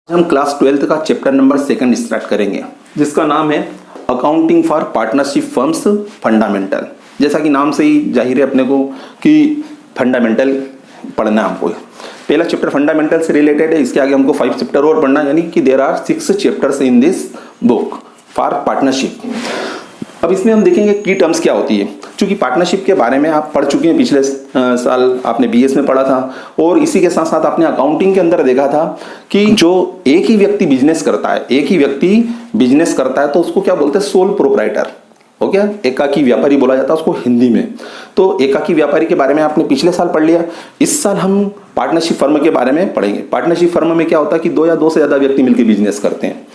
हम class 12th का chapter number 2 start करेंगे, जिसका नाम है accounting for partnership firms fundamental. जैसा कि नाम से ही जाहिर है अपने को कि फंडामेंटल पढ़ना है हमको। पहला चैप्टर फंडामेंटल से रिलेटेड है, इसके आगे हमको 5 चैप्टर और पढ़ना, यानी कि there are 6 chapters in this book for partnership. अब इसमें हम देखेंगे की टर्म्स क्या होती है। क्योंकि पार्टनरशिप के बारे में आप पढ़ चुके हैं, पिछले साल आपने बीएस में पढ़ा था, और इसी के साथ साथ आपने अकाउंटिंग के अंदर देखा था कि जो एक ही व्यक्ति बिजनेस करता है, तो उसको क्या बोलते हैं, सोल प्रोप्राइटर। ओके, एकाकी व्यापारी बोला जाता है उसको हिंदी में। तो एकाकी व्यापारी के बारे में आपने पिछले साल पढ़ लिया। इस साल हम पार्टनरशिप फर्म के बारे में पढ़ेंगे। पार्टनरशिप फर्म में क्या होता है कि 2 या 2 से ज्यादा व्यक्ति मिलकर बिजनेस करते हैं,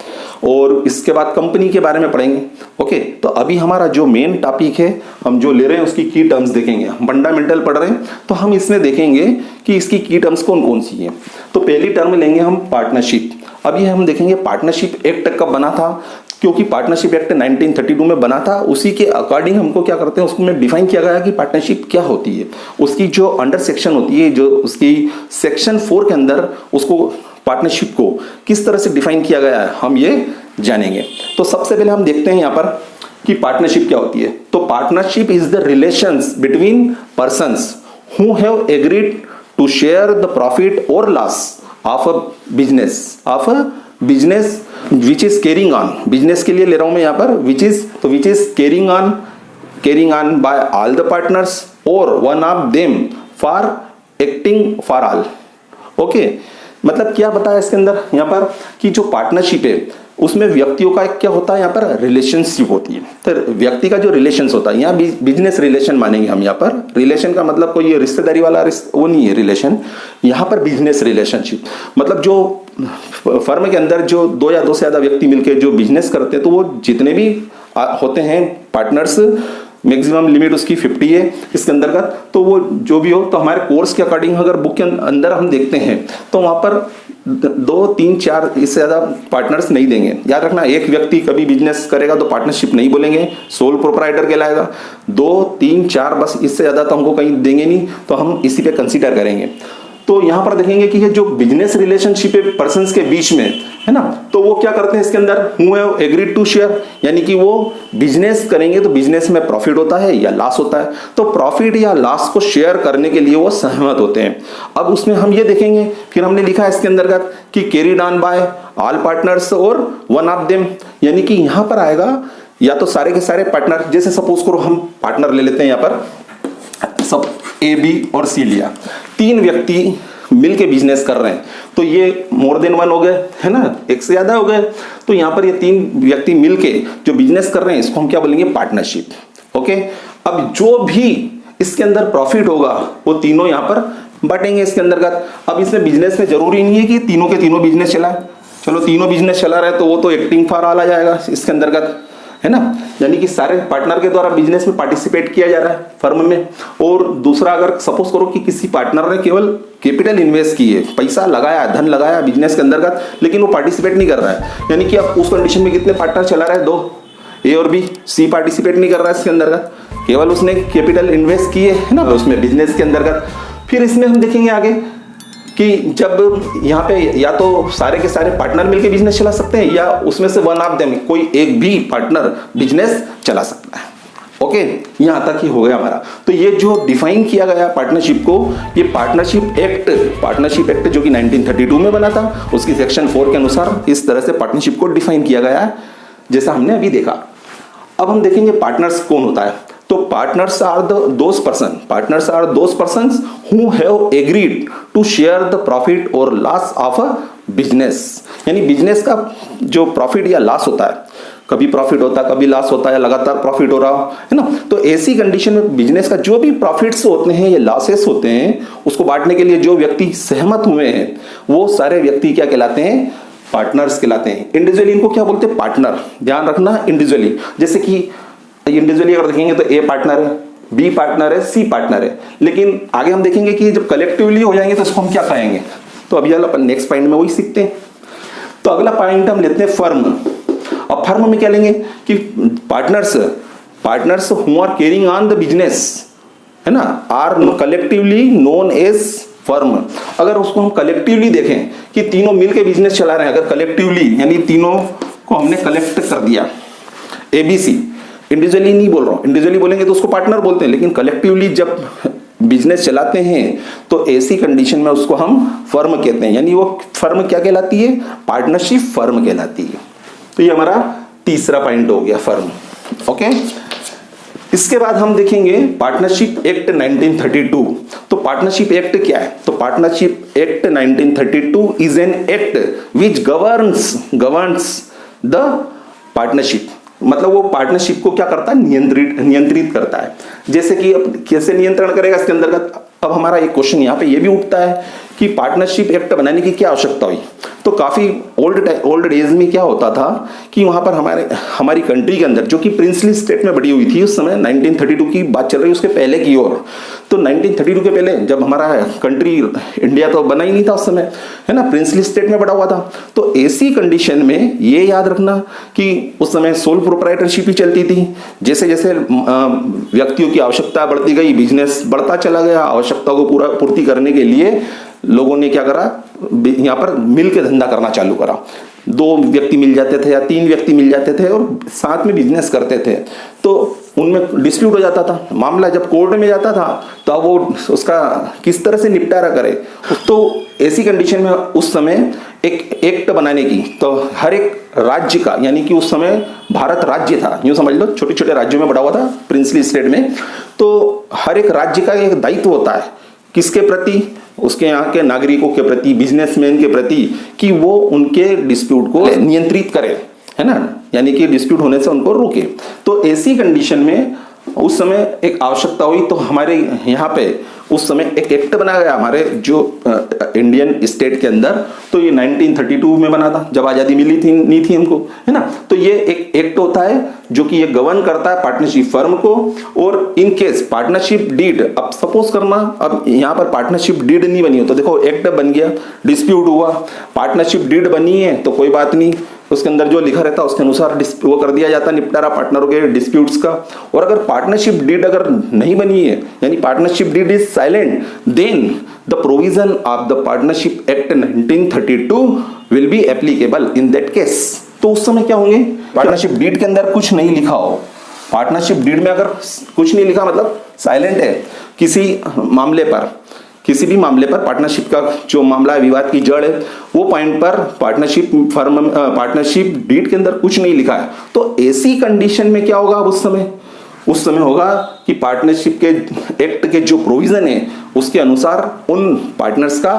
और इसके बाद कंपनी के बारे में पढ़ेंगे। ओके, तो अभी हमारा जो मेन टॉपिक है, हम जो ले रहे हैं उसकी की टर्म्स देखेंगे। हम फंडामेंटल पढ़ रहे हैं तो हम इसमें देखेंगे कि इसकी की टर्म्स कौन कौन सी है। तो पहली टर्म लेंगे हम पार्टनरशिप। अभी हम देखेंगे पार्टनरशिप एक्ट कब बना था, क्योंकि पार्टनरशिप एक्ट 1932 में बना था। उसी के अकॉर्डिंग हमको क्या करते हैं, उसको में डिफाइन किया गया कि पार्टनरशिप क्या होती है। उसकी जो अंडर सेक्शन होती है, जो उसकी सेक्शन 4 के अंदर उसको पार्टनरशिप को किस तरह से डिफाइन किया गया है, हम ये जानेंगे। तो सबसे पहले हम देखते हैं यहाँ पर कि पार्टनरशिप क्या होती है। तो partnership is the relations between persons who have agreed to share the profit और loss of a business which is carrying on. Business के लिए ले रहा हूं मैं यहाँ पर which is carrying on by all the partners और one of them for acting for all. Okay, मतलब क्या बताया इसके अंदर यहाँ पर कि जो पार्टनरशिप है उसमें व्यक्तियों का क्या होता है, यहाँ पर रिलेशनशिप होती है। तो व्यक्ति का जो रिलेशन होता है, यहाँ बिजनेस रिलेशन मानेंगे हम। यहाँ पर रिलेशन का मतलब कोई रिश्तेदारी वाला वो नहीं है रिलेशन, यहाँ पर बिजनेस रिलेशनशिप मतलब जो फर्म के अंदर जो 2 या 2 से ज्यादा व्यक्ति मिलकर जो बिजनेस करते हैं, तो वो जितने भी होते हैं पार्टनर्स, मैक्सिमम लिमिट उसकी 50 है इसके अंतर्गत। तो वो जो भी हो, तो हमारे कोर्स के अकॉर्डिंग अगर बुक के अंदर हम देखते हैं तो वहां पर 2, 3, 4 इससे ज्यादा पार्टनर्स नहीं देंगे। याद रखना, एक व्यक्ति कभी बिजनेस करेगा तो पार्टनरशिप नहीं बोलेंगे, सोल प्रोप्राइटर कहलाएगा। 2, 3, 4 बस, इससे ज्यादा तो हमको कहीं देंगे नहीं, तो हम इसी पे कंसीडर करेंगे। तो यहां पर देखेंगे कि ये जो बिजनेस रिलेशनशिप है पर्संस के बीच में है ना, तो वो क्या करते हैं इसके अंदर, who have agreed to share, यानी कि वो बिजनेस करेंगे तो बिजनेस में प्रॉफिट होता है या लॉस होता है, तो प्रॉफिट या लॉस को शेयर करने के लिए वो सहमत होते हैं। अब उसमें हम ये देखेंगे, फिर हमने लिखा है इसके अंतर्गत कि carried on by all partners और वन ऑफ देम, यानी कि यहां पर आएगा या तो सारे के सारे पार्टनर। जैसे सपोज करो हम पार्टनर ले लेते हैं, यहाँ पर सब ए, बी और सी लिया, 3 व्यक्ति मिलके बिजनेस कर रहे हैं, तो ये मोर देन 1 हो गए, है ना, एक से ज्यादा हो गए। तो यहाँ पर ये 3 व्यक्ति मिलके जो बिजनेस कर रहे हैं, इसको हम क्या बोलेंगे, पार्टनरशिप। ओके, अब जो भी इसके अंदर प्रॉफिट होगा वो तीनों यहाँ पर बांटेंगे इसके अंतर्गत। अब इसमें बिजनेस में जरूरी नहीं है कि तीनों के तीनों बिजनेस चलाए, चलो तीनों बिजनेस चला रहे तो वो तो एक्टिंग फॉर ऑल आ जाएगा इसके अंतर्गत, है ना, यानी कि सारे पार्टनर के द्वारा बिजनेस में पार्टिसिपेट किया जा रहा है फर्म में। और दूसरा, अगर सपोज करो कि किसी पार्टनर ने केवल कैपिटल इन्वेस्ट की है, पैसा लगाया, धन लगाया बिजनेस के अंतर्गत, लेकिन वो पार्टिसिपेट नहीं कर रहा है, यानी कि अब उस कंडीशन में कितने पार्टनर चला रहा है, 2, ए और बी। सी पार्टिसिपेट नहीं कर रहा है इसके अंतर्गत, केवल उसने कैपिटल इन्वेस्ट किए, है ना, उसमें बिजनेस के अंतर्गत। फिर इसमें हम देखेंगे आगे कि जब यहाँ पे या तो सारे के सारे पार्टनर मिलके बिजनेस चला सकते हैं, या उसमें से वन ऑफ देम कोई एक भी पार्टनर बिजनेस चला सकता है। ओके, यहाँ तक ही हो गया हमारा। तो ये जो डिफाइन किया गया पार्टनरशिप को, ये पार्टनरशिप एक्ट जो कि 1932 में बना था, उसकी सेक्शन 4 के अनुसार इस तरह से पार्टनरशिप को डिफाइन किया गया है, जैसा हमने अभी देखा। अब हम देखेंगे पार्टनर्स कौन होता है। तो partners are those persons who have agreed to share the profit और लॉस ऑफ अ बिजनेस, यानी बिजनेस का जो प्रॉफिट या लॉस होता है, कभी प्रॉफिट होता है, कभी लॉस होता है, लगातार प्रॉफिट हो रहा है ना, तो ऐसी कंडीशन में बिजनेस का जो भी प्रॉफिट्स होते हैं या लॉसेस होते हैं, उसको बांटने के लिए जो व्यक्ति सहमत हुए हैं, वो सारे व्यक्ति क्या कहलाते हैं, पार्टनर्स कहलाते हैं। इंडिविजुअली इनको क्या बोलते हैं, पार्टनर। ध्यान रखना, इंडिविजुअली, जैसे कि इंडिविजुअली अगर देखेंगे तो ए पार्टनर है, बी पार्टनर है, सी पार्टनर है, लेकिन आगे हम देखेंगे कि जब कलेक्टिवली हो जाएंगे तो इसको हम क्या कहेंगे। तो अभी अपन नेक्स्ट पॉइंट में वही सीखते हैं। तो अगला पॉइंट हम लेते हैं फर्म। अब फर्म में क्या लेंगे कि partners who are carrying on the business, है ना, are collectively known as firm, अगर उसको हम कलेक्टिवली देखें कि तीनों मिलके बिजनेस चला रहे हैं, अगर कलेक्टिवली यानी तीनों को हमने कलेक्ट कर दिया, ABC, इंडिविजुअली नहीं बोल रहा हूँ, इंडिविजुअली बोलेंगे तो उसको पार्टनर बोलते हैं, लेकिन कलेक्टिवली जब बिजनेस चलाते हैं तो ऐसी कंडीशन में उसको हम फर्म कहते हैं, यानी वो फर्म क्या कहलाती है, पार्टनरशिप फर्म कहलाती है। तो ये हमारा तीसरा पॉइंट हो गया, फर्म। ओके, इसके बाद हम देखेंगे पार्टनरशिप एक्ट 1932। तो पार्टनरशिप एक्ट क्या है? तो partnership act 1932 is an act which governs the partnership, मतलब वो पार्टनरशिप को क्या करता है, नियंत्रित करता है। जैसे कि अब कैसे नियंत्रण करेगा इसके अंतर्गत, अब हमारा एक क्वेश्चन यहाँ पे ये भी उठता है कि पार्टनरशिप एक्ट बनाने की क्या आवश्यकता हुई। तो काफी ओल्ड डेज में क्या होता था कि वहां पर हमारी कंट्री के अंदर, जो कि प्रिंसली स्टेट में बड़ी हुई थी उस समय, 1932 की बात चल रही है, उसके पहले की ओर। तो 1932 के पहले जब हमारा कंट्री इंडिया तो बना ही नहीं था उस समय, है ना, प्रिंसली स्टेट में बड़ा हुआ था। तो ऐसी कंडीशन में ये याद रखना कि उस समय सोल प्रोप्राइटरशिप ही चलती थी। जैसे जैसे व्यक्तियों की आवश्यकता बढ़ती गई, बिजनेस बढ़ता चला गया, आवश्यकता को पूर्ति करने के लिए लोगों ने क्या करा, यहाँ पर मिल के धंधा करना चालू करा। 2 व्यक्ति मिल जाते थे या 3 व्यक्ति मिल जाते थे और साथ में बिजनेस करते थे, तो उनमें डिस्प्यूट हो जाता था। मामला जब कोर्ट में जाता था तो अब वो उसका किस तरह से निपटारा करे। तो ऐसी कंडीशन में उस समय एक एक्ट बनाने की, तो हर एक राज्य का, यानी कि उस समय भारत राज्य था, यूं समझ लो, छोटे छोटे राज्यों में बड़ा हुआ था प्रिंसली स्टेट में। तो हर एक राज्य का एक दायित्व होता है, किसके प्रति, उसके यहाँ के नागरिकों के प्रति, बिजनेसमैन के प्रति, कि वो उनके डिस्प्यूट को नियंत्रित करे, है ना, यानी कि डिस्प्यूट होने से उनको रोके। तो ऐसी कंडीशन में उस समय एक आवश्यकता हुई, तो हमारे यहाँ पे उस समय एक एक्ट बनाया गया हमारे जो इंडियन स्टेट के अंदर। तो ये 1932 में बना था, जब आजादी मिली थी नहीं थी हमको, है ना। तो ये एक एक्ट होता है जो कि ये गवर्न करता है पार्टनरशिप फर्म को। और इन केस पार्टनरशिप डीड, अब सपोज करना, अब यहाँ पर पार्टनरशिप डीड नहीं बनी हो, तो देखो एक्ट बन गया, डिस्प्यूट हुआ, पार्टनरशिप डीड बनी है तो कोई बात नहीं, उसके अंदर जो लिखा रहता है उसके अनुसार वो कर दिया जाता है निपटारा पार्टनरों के डिस्प्यूट्स का। और अगर पार्टनरशिप डीड अगर नहीं बनी है, यानी partnership deed is silent, then the provision of the partnership act 1932 will be applicable in that case. तो उस समय क्या होंगे, पार्टनरशिप डीड के अंदर कुछ नहीं लिखा हो, पार्टनरशिप डीड में अगर कुछ नहीं लिखा मतलब साइलेंट है, किसी भी मामले पर पार्टनरशिप का जो मामला है, विवाद की जड़ है, वो पॉइंट पर पार्टनरशिप डीड के अंदर कुछ नहीं लिखा है, तो ऐसी कंडीशन में क्या होगा, उस समय होगा कि पार्टनरशिप के एक्ट के जो प्रोविजन है उसके अनुसार उन पार्टनर्स का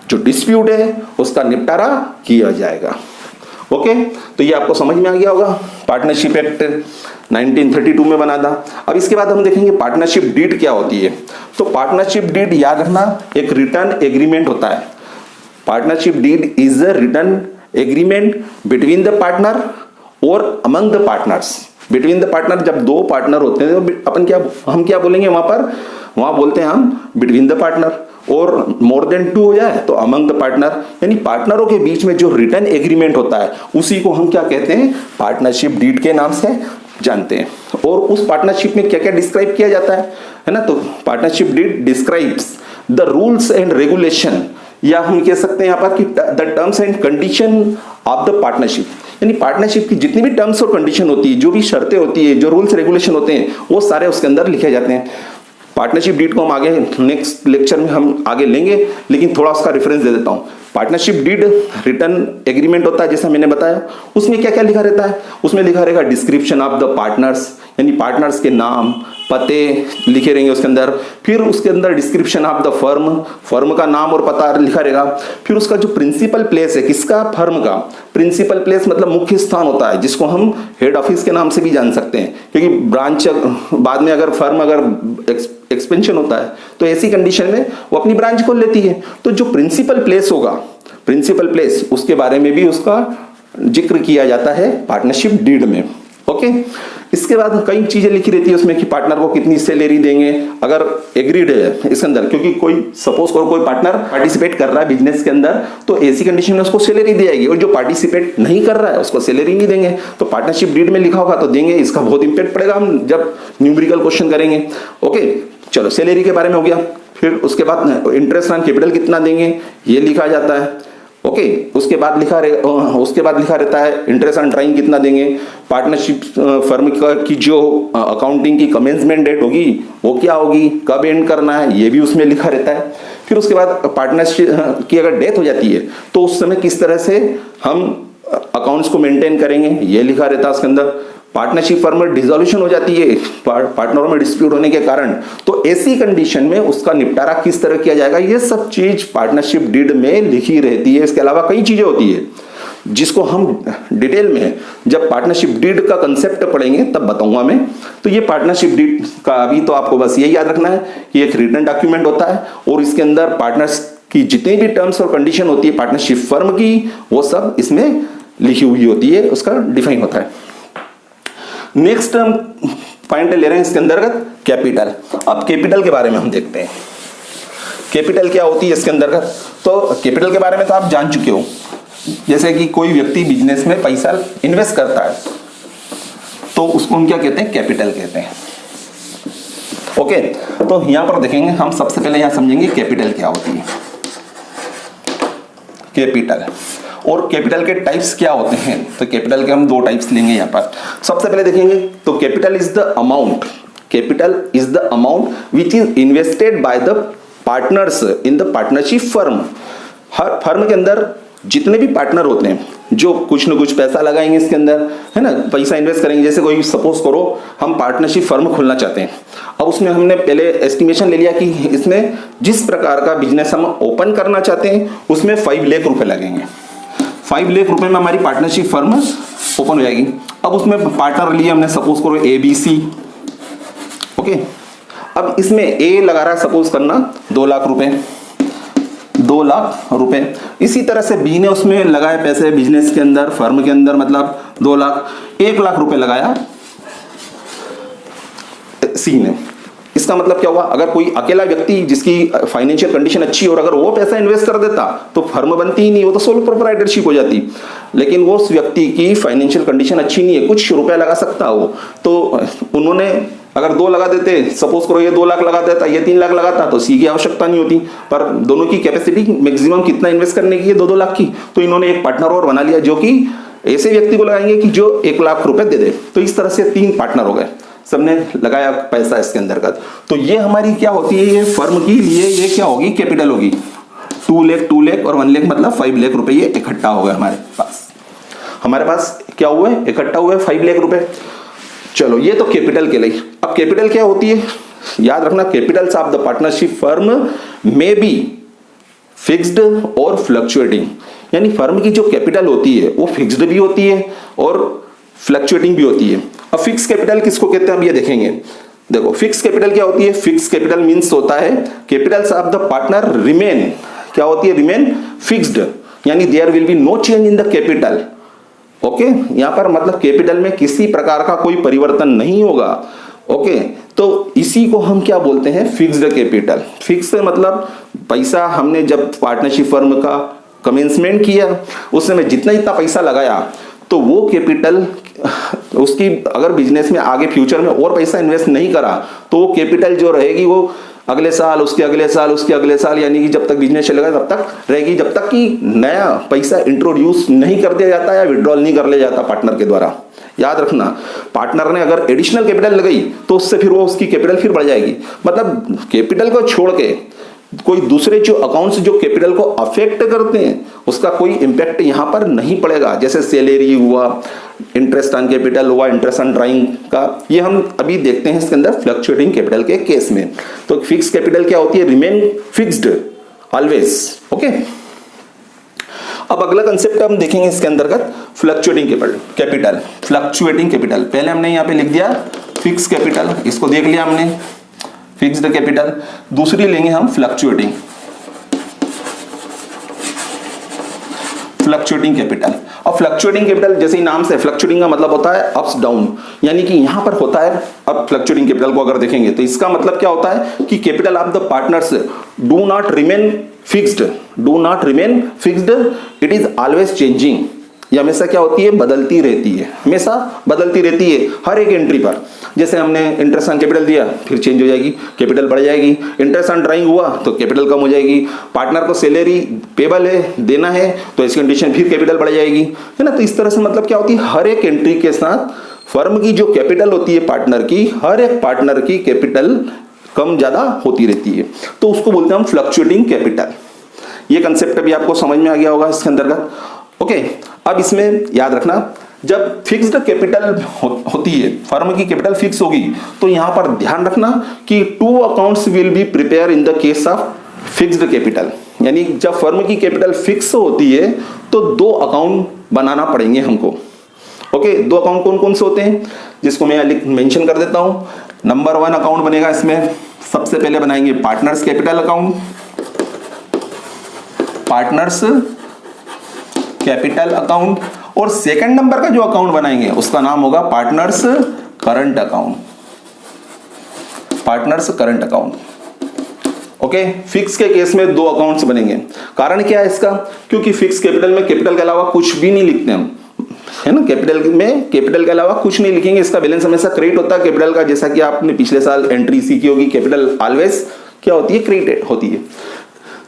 जो डिस्प्यूट है उसका निपटारा किया जाएगा। ओके, तो ये आपको समझ में आ गया होगा, पार्टनरशिप एक्ट 1932 में बना था। अब इसके बाद हम देखेंगे पार्टनरशिप डीड क्या होती है। तो पार्टनरशिप डीड याद रखना एक रिटर्न एग्रीमेंट होता है। Partnership deed is a return agreement between the partner और among the partners. Between the partner, जब 2 पार्टनर होते हैं तो हम क्या बोलेंगे वहां बोलते हैं हम बिटवीन द पार्टनर, और मोर देन 2 हो जाए तो अमंग द पार्टनर, यानी पार्टनरों के बीच में जो रिटर्न एग्रीमेंट होता है उसी को हम क्या कहते हैं, पार्टनरशिप डीड के नाम से जानते हैं। और उस पार्टनरशिप में क्या क्या डिस्क्राइब किया जाता है ना। तो partnership deed describes the rules and regulation, या हम कह सकते हैं यहाँ पर कि the terms and condition of the partnership, यानी पार्टनरशिप की जितनी भी टर्म्स और कंडीशन होती है, जो भी शर्तें होती है, जो रूल्स रेगुलेशन होते हैं, वो सारे उसके अंदर लिखे जाते हैं। पार्टनरशिप डीड को हम आगे नेक्स्ट लेक्चर में हम आगे लेंगे, लेकिन थोड़ा उसका रेफरेंस दे देता हूं। पार्टनरशिप डीड रिटर्न एग्रीमेंट होता है, जैसा मैंने बताया। उसमें क्या क्या लिखा रहता है, उसमें लिखा रहेगा डिस्क्रिप्शन ऑफ द पार्टनर्स, यानी पार्टनर्स के नाम पते लिखे रहेंगे उसके अंदर। फिर उसके अंदर डिस्क्रिप्शन ऑफ द फर्म का नाम और पता लिखा रहेगा। फिर उसका जो प्रिंसिपल प्लेस है, किसका, फर्म का प्रिंसिपल प्लेस मतलब मुख्य स्थान होता है, जिसको हम हेड ऑफिस के नाम से भी जान सकते हैं, क्योंकि ब्रांच बाद में अगर फर्म एक्सपेंशन होता है तो ऐसी कंडीशन में वो अपनी ब्रांच खोल लेती है। तो जो प्रिंसिपल प्लेस होगा, प्रिंसिपल प्लेस, उसके बारे में भी उसका जिक्र किया जाता है पार्टनरशिप डीड में। ओके, इसके बाद कई चीजें लिखी रहती है उसमें कि पार्टनर को कितनी सैलरी देंगे अगर एग्रीड है इसके अंदर, क्योंकि कोई सपोज करो कोई पार्टनर पार्टिसिपेट कर रहा है बिजनेस के अंदर, तो ऐसी कंडीशन में उसको सैलरी दी जाएगी, और जो पार्टिसिपेट नहीं कर रहा है उसको सैलरी नहीं देंगे। तो पार्टनरशिप डीड में लिखा होगा तो देंगे, इसका बहुत इंपैक्ट पड़ेगा हम जब न्यूमेरिकल क्वेश्चन करेंगे। ओके, चलो सैलरी के बारे में हो गया। फिर उसके बाद इंटरेस्ट ऑन कैपिटल कितना देंगे ये लिखा जाता है। ओके, उसके बाद लिखा रहता है इंटरेस्ट ऑन ड्राइंग कितना देंगे, पार्टनरशिप फर्म की जो अकाउंटिंग की कमेंसमेंट डेट होगी वो क्या होगी, कब एंड करना है ये भी उसमें लिखा रहता है। फिर उसके बाद पार्टनरशिप की अगर डेथ हो जाती है तो उस समय किस तरह से हम अकाउंट्स को मेंटेन करेंगे ये लिखा रहता है उसके अंदर। पार्टनरशिप फर्म में डिसोल्यूशन हो जाती है पार्टनरों में डिस्प्यूट होने के कारण, तो ऐसी कंडीशन में उसका निपटारा किस तरह किया जाएगा ये सब चीज पार्टनरशिप डीड में लिखी रहती है। इसके अलावा कई चीजें होती है जिसको हम डिटेल में जब पार्टनरशिप डीड का कंसेप्ट पढ़ेंगे तब बताऊंगा मैं। तो ये पार्टनरशिप डीड का अभी तो आपको बस यही याद रखना है कि एक रिटन डॉक्यूमेंट होता है और इसके अंदर पार्टनर्स की जितनी भी टर्म्स और कंडीशन होती है पार्टनरशिप फर्म की वो सब इसमें लिखी हुई होती है, उसका डिफाइन होता है। नेक्स्ट हम पॉइंट ले रहे हैं इसके अंतर्गत कैपिटल। अब कैपिटल के बारे में हम देखते हैं कैपिटल क्या होती है इसके अंतर्गत। तो कैपिटल के बारे में तो आप जान चुके हो, जैसे कि कोई व्यक्ति बिजनेस में पैसा इन्वेस्ट करता है तो उसको हम क्या कहते हैं, कैपिटल कहते हैं। ओके, तो यहां पर देखेंगे हम सबसे पहले यहां समझेंगे कैपिटल क्या होती है। कैपिटल और कैपिटल के टाइप्स क्या होते हैं, तो कैपिटल के हम दो टाइप्स लेंगे यहाँ पर। सबसे पहले देखेंगे तो capital is the amount which is invested bye the partners in the partnership firm. Her firm के अंदर जितने भी पार्टनर होते हैं जो कुछ न कुछ पैसा लगाएंगे इसके अंदर, है ना, पैसा इन्वेस्ट करेंगे। जैसे कोई सपोज करो हम पार्टनरशिप फर्म खोलना चाहते हैं, अब उसमें हमने पहले एस्टिमेशन ले लिया कि इसमें जिस प्रकार का बिजनेस हम ओपन करना चाहते हैं उसमें 5 लाख रुपए लगेंगे। 5 लाख रुपए में हमारी पार्टनरशिप फर्म ओपन हो जाएगी। अब उसमें पार्टनर लिए हमने सपोज करो ABC। ओके, अब इसमें A लगा रहा है सपोज करना 2 लाख रुपए, 2 लाख रुपए। इसी तरह से B ने उसमें लगाए पैसे बिजनेस के अंदर, फर्म के अंदर, मतलब 2 लाख, 1 लाख रुपए लगाया C ने। इसका मतलब क्या हुआ, अगर कोई अकेला व्यक्ति जिसकी फाइनेंशियल कंडीशन अच्छी हो और अगर वो पैसा इन्वेस्ट कर देता तो फर्म बनती ही नहीं, वो तो सोलो प्रोप्राइटरशिप हो जाती। लेकिन वो उस व्यक्ति की फाइनेंशियल कंडीशन अच्छी नहीं है, कुछ रुपया लगा सकता हो, तो उन्होंने अगर 2 लगा देते, सपोज करो ये 2 लाख लगा देता, ये 3 लाख लगाता तो सी की आवश्यकता नहीं होती। पर दोनों की कैपेसिटी मैक्सिमम कितना इन्वेस्ट करने की है, 2-2 लाख की। तो इन्होंने एक पार्टनर और बना लिया जो कि ऐसे व्यक्ति को लगाएंगे कि जो 1 लाख रुपए दे दे। तो इस तरह से 3 पार्टनर हो गए, सबने लगाया पैसा इसके अंतर्गत। तो ये हमारी क्या होती है, ये फर्म के लिए ये क्या होगी, कैपिटल होगी। 2 लाख और 1 लाख मतलब 5 लाख रुपए ये इकट्ठा हो गए हमारे पास क्या हुए, इकट्ठा हुए 5 लाख रुपए। चलो ये तो कैपिटल के लिए। अब कैपिटल क्या होती है, याद रखना, Capitals of the partnership firm में बी फिक्स्ड और फ्लक्चुएटिंग। यानी फर्म की जो कैपिटल होती है वो फिक्स्ड भी होती है और फ्लक्चुएटिंग भी होती है। अब फिक्स कैपिटल किसको कहते हैं, अब ये देखेंगे। देखो फिक्स कैपिटल क्या होती है, फिक्स कैपिटल मींस होता है capitals of the partner remain, क्या होती है, रिमेन फिक्स्ड, यानी there will be no change in the capital. Okay, यहां पर मतलब कैपिटल में किसी प्रकार का कोई परिवर्तन नहीं होगा। ओके, तो इसी को हम क्या बोलते हैं, फिक्स्ड कैपिटल। फिक्स मतलब पैसा हमने जब पार्टनरशिप फर्म का कमेंसमेंट किया उस समय जितना पैसा लगाया तो वो कैपिटल उसकी अगर बिजनेस में आगे फ्यूचर में और पैसा इन्वेस्ट नहीं करा तो वो कैपिटल जो रहेगी वो अगले साल, उसके अगले साल, उसके अगले साल, यानी कि जब तक बिजनेस चलेगा तब तक रहेगी, जब तक कि नया पैसा इंट्रोड्यूस नहीं कर दिया जाता या विड्रॉल नहीं कर लिया जाता पार्टनर के द्वारा। याद रखना, पार्टनर ने अगर एडिशनल कैपिटल लगाई तो उससे फिर वो उसकी कैपिटल फिर बढ़ जाएगी। मतलब कैपिटल को छोड़ के कोई दूसरे जो अकाउंट्स जो कैपिटल को अफेक्ट करते हैं उसका कोई इंपैक्ट यहां पर नहीं पड़ेगा। जैसे सैलरी हुआ, इंटरेस्ट ऑन कैपिटल हुआ, इंटरेस्ट ऑन ड्राइंग का, ये हम अभी देखते हैं इसके अंदर फ्लक्चुएटिंग कैपिटल के केस में। तो फिक्स कैपिटल क्या होती है, रिमेन फिक्स्ड ऑलवेज। ओके, अब अगला कंसेप्ट हम देखेंगे इसके अंतर्गत फ्लक्चुएटिंग कैपिटल। फ्लक्चुएटिंग कैपिटल पहले हमने यहां पे लिख दिया फिक्स कैपिटल, इसको देख लिया हमने फिक्स्ड कैपिटल। दूसरी लेंगे हम फ्लक्चुएटिंग कैपिटल। और फ्लक्चुएटिंग कैपिटल जैसे ही नाम से, फ्लक्चुएटिंग का मतलब होता है अप्स डाउन, यानी कि यहां पर होता है। अब फ्लक्चुएटिंग कैपिटल को अगर देखेंगे तो इसका मतलब क्या होता है कि capital of the partners do not remain fixed, it is always changing. ये हमेशा क्या होती है, बदलती रहती है, हमेशा बदलती रहती है हर एक एंट्री पर। जैसे हमने इंटरेस्ट ऑन कैपिटल दिया, फिर चेंज हो जाएगी, कैपिटल बढ़ जाएगी। इंटरेस्ट ऑन ड्राइंग हुआ तो कैपिटल कम हो जाएगी। पार्टनर को सैलरी पेबल है, देना है, तो इस कंडीशन फिर कैपिटल बढ़ जाएगी, है ना। तो इस तरह से मतलब क्या होती है, हर एक एंट्री के साथ फर्म की जो कैपिटल होती है पार्टनर की, हर एक पार्टनर की कैपिटल कम ज्यादा होती रहती है, तो उसको बोलते हैं हम फ्लक्चुएटिंग कैपिटल। ये कंसेप्ट भी आपको समझ में आ गया होगा इसके अंतर्गत। ओके, अब इसमें याद रखना, जब फिक्स्ड कैपिटल होती है, फर्म की कैपिटल फिक्स होगी, तो यहां पर ध्यान रखना कि 2 accounts will be prepare in the case of fixed capital. यानी जब फर्म की कैपिटल फिक्स होती है तो 2 अकाउंट बनाना पड़ेंगे हमको। ओके, 2 अकाउंट कौन कौन से होते हैं, जिसको मैं मेंशन कर देता हूं। नंबर 1 अकाउंट बनेगा, इसमें सबसे पहले बनाएंगे partners capital account, partners capital account. और सेकंड नंबर का जो अकाउंट बनाएंगे उसका नाम होगा partners current account, partners current account. Okay, fix के केस में 2 अकाउंट्स बनेंगे। कारण क्या है इसका, क्योंकि फिक्स कैपिटल में कैपिटल के अलावा कुछ भी नहीं लिखते हम, है ना। कैपिटल में कैपिटल के अलावा कुछ नहीं लिखेंगे, इसका बैलेंस हमेशा क्रेडिट होता है कैपिटल का। जैसा कि आपने पिछले साल एंट्री सीखी होगी, कैपिटल ऑलवेज क्या होती है, क्रेडिट होती है।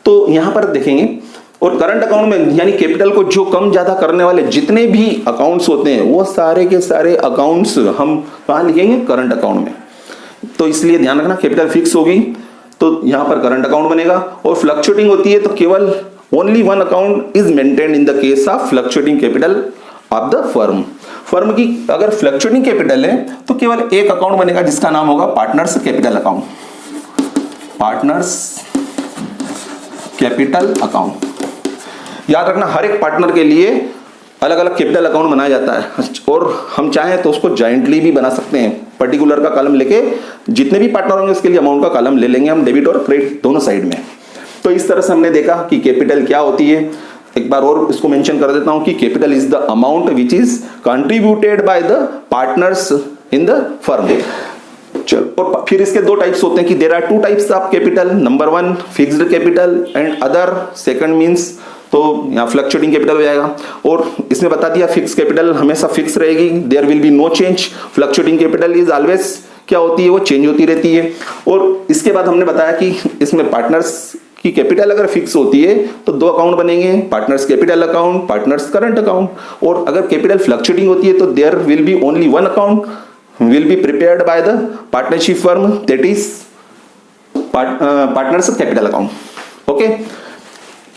तो यहां पर देखेंगे, और करंट अकाउंट में यानी कैपिटल को जो कम ज्यादा करने वाले जितने भी अकाउंट्स होते हैं, वो सारे के सारे अकाउंट्स हम कहां लिखेंगे, करंट अकाउंट में। तो इसलिए ध्यान रखना, कैपिटल फिक्स होगी तो यहां पर करंट अकाउंट बनेगा, और फ्लक्चुएटिंग होती है तो केवल only 1 account is maintained in the case of fluctuating capital of the firm. Firm की अगर फ्लक्चुएटिंग कैपिटल है तो केवल एक अकाउंट बनेगा, जिसका नाम होगा partners capital account, partners capital account. याद रखना, हर एक पार्टनर के लिए अलग अलग कैपिटल अकाउंट बनाया जाता है, और हम चाहें तो उसको जॉइंटली भी बना सकते हैं। पर्टिकुलर का कॉलम लेके जितने भी पार्टनर होंगे उसके लिए अमाउंट का कॉलम ले लेंगे हम, डेबिट और क्रेडिट दोनों साइड में। तो इस तरह से हमने देखा कि कैपिटल क्या होती है। एक बार और इसको मेंशन कर देता हूं कि capital is the amount which is contributed by the partners in the firm. चलो, और फिर इसके 2 टाइप्स होते हैं कि there are 2 types of capital. Number 1 fixed capital and other, second means तो यहाँ फ्लक्चुएटिंग कैपिटल हो जाएगा। और इसमें बता दिया फिक्स कैपिटल हमेशा फिक्स रहेगी, there will be no change. Fluctuating capital is always क्या होती है, वो चेंज होती रहती है। और इसके बाद हमने बताया कि इसमें पार्टनर्स की कैपिटल अगर फिक्स होती है तो 2 अकाउंट बनेंगे, partners capital account, partners current account. और अगर कैपिटल फ्लक्चुएटिंग होती है तो there will be only 1 account will be prepared by the partnership firm, that is partners capital account. Okay,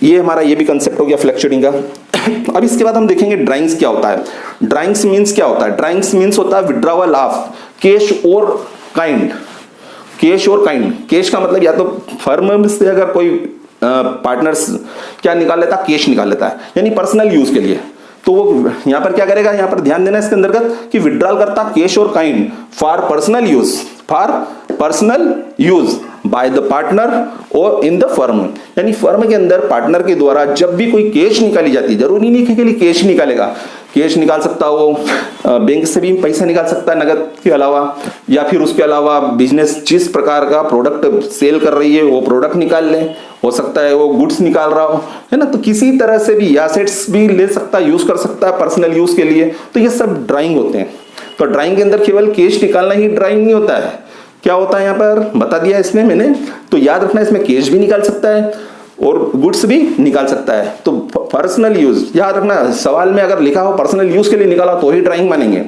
ये हमारा ये भी कंसेप्ट हो गया फ्लक्चुएटिंग का। अब इसके बाद हम देखेंगे ड्राइंग्स क्या होता है। ड्राइंग्स मींस क्या होता है, ड्राइंग्स मींस होता है विड्रॉवल ऑफ कैश और काइंड। कैश और काइंड, कैश का मतलब या तो फर्म से अगर कोई पार्टनर्स क्या निकाल लेता, कैश निकाल लेता है, यानी पर्सनल यूज के लिए, तो वो यहां पर क्या करेगा, यहां पर ध्यान देना इसके अंतर्गत कि विड्रॉल करता कैश और kind for personal use, for personal use by the partner और इन द फर्म। यानी फर्म के अंदर पार्टनर के द्वारा जब भी कोई कैश निकाली जाती है, जरूरी नहीं है कि कैश निकालेगा, कैश निकाल सकता हो, बैंक से भी पैसा निकाल सकता है नगद के अलावा, या फिर उसके अलावा बिजनेस जिस प्रकार का प्रोडक्ट सेल कर रही है वो प्रोडक्ट निकाल ले, हो सकता है वो गुड्स निकाल रहा हो, है ना। तो किसी तरह से भी एसेट्स भी ले सकता है, यूज कर सकता है पर्सनल यूज के लिए। तो ये सब ड्राइंग होते हैं। तो ड्राइंग के अंदर केवल कैश निकालना ही ड्राइंग नहीं होता है, क्या होता है यहाँ पर बता दिया इसमें मैंने। तो याद रखना, इसमें कैश भी निकाल सकता है और गुड्स भी निकाल सकता है। तो पर्सनल यूज याद रखना, सवाल में अगर लिखा हो पर्सनल यूज के लिए निकाला तो ही ड्राइंग बनेंगे।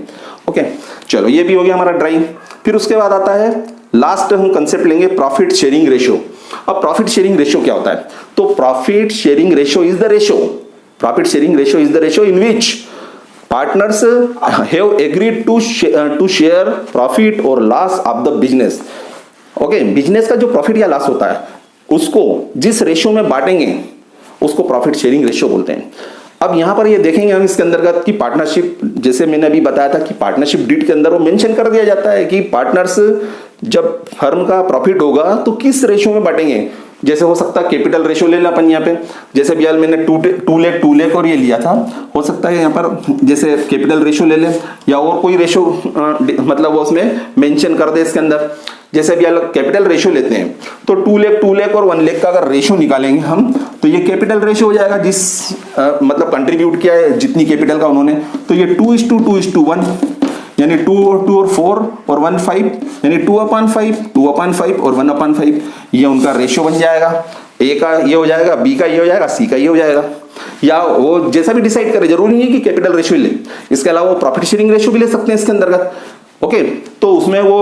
ओके, चलो ये भी हो गया हमारा ड्राइंग। फिर उसके बाद आता है लास्ट हम कंसेप्ट लेंगे प्रॉफिट शेयरिंग रेशियो। अब प्रॉफिट शेयरिंग रेशियो क्या होता है, तो profit sharing ratio is the ratio, profit sharing ratio is the ratio in which partners have agreed to share profit or loss of the business। Okay, business का जो profit या loss होता है उसको जिस रेशियो में बांटेंगे उसको प्रॉफिट शेयरिंग रेशियो बोलते हैं। अब यहां पर ये देखेंगे हम इसके अंतर्गत कि पार्टनरशिप, जैसे मैंने अभी बताया था कि पार्टनरशिप डीड के अंदर वो मेंशन कर दिया जाता है कि पार्टनर्स जब फर्म का प्रॉफिट होगा तो किस रेशियो में बांटेंगे, जैसे हो सकता है कैपिटल रेशो ले लें अपन यहाँ पे, जैसे भी यार मैंने 2 लाख और ये लिया था, हो सकता है यहाँ पर जैसे कैपिटल रेशो ले लें या और कोई रेशो मतलब वो उसमें मेंशन कर दे इसके अंदर। जैसे भी अलग कैपिटल रेशो लेते हैं तो 2 लाख और 1 लाख का अगर रेशो निकालेंगे हम तो ये कैपिटल रेशो हो जाएगा, जिस मतलब कंट्रीब्यूट किया है जितनी कैपिटल का उन्होंने, तो ये 2:2:1 यानी 2 और 4 और 1 5 यानी 2/5 2/5 और 1/5 ये उनका रेशो बन जाएगा। ए का ये हो जाएगा, बी का ये हो जाएगा, सी का ये हो जाएगा, या वो जैसा भी डिसाइड करे, जरूरी नहीं है कि कैपिटल रेशो ले, इसके अलावा वो प्रॉफिट शेयरिंग रेशो भी ले सकते हैं इसके अंतर्गत। ओके, तो उसमें वो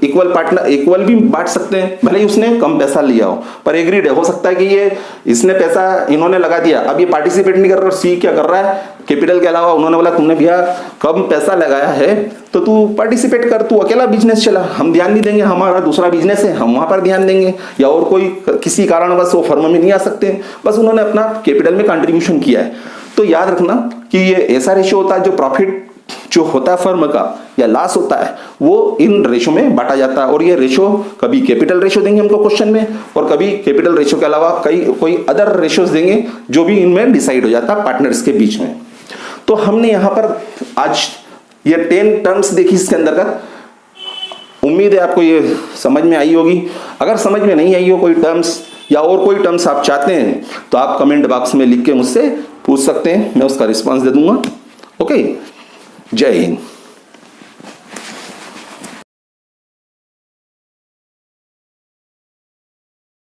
इक्वल भी बांट सकते हैं, भले ही उसने कम पैसा लिया हो, पर एग्रीड है। हो सकता है कि ये इसने पैसा इन्होंने लगा दिया, अब ये पार्टिसिपेट नहीं कर रहा, और सी क्या कर रहा है, कैपिटल के अलावा उन्होंने बोला तुमने भैया कम पैसा लगाया है तो तू पार्टिसिपेट कर, तू अकेला बिजनेस चला, हम ध्यान नहीं देंगे, हमारा दूसरा बिजनेस है हम वहां पर ध्यान देंगे, या और कोई किसी कारणवश वो फर्म में नहीं आ सकते, बस उन्होंने अपना कैपिटल में कंट्रीब्यूशन किया है। तो याद रखना कि ये ऐसा रेशो होता है जो प्रॉफिट जो होता है फर्म का या लॉस होता है वो इन रेशो में बांटा जाता है, और ये रेशो कभी कैपिटल रेशो देंगे हमको क्वेश्चन में, और कभी कैपिटल रेशो के अलावा कोई अदर रेशोज देंगे जो भी इनमें डिसाइड हो जाता है पार्टनर्स के बीच में। तो हमने यहां पर आज ये 10 टर्म्स देखी इसके अंतर्गत, उम्मीद है आपको ये समझ में आई होगी। अगर समझ में नहीं आई हो कोई टर्म्स या और कोई टर्म्स आप चाहते हैं तो आप कमेंट बॉक्स में लिख के मुझसे पूछ सकते हैं, मैं उसका रिस्पॉन्स दे दूंगा। ओके, जय हिंद।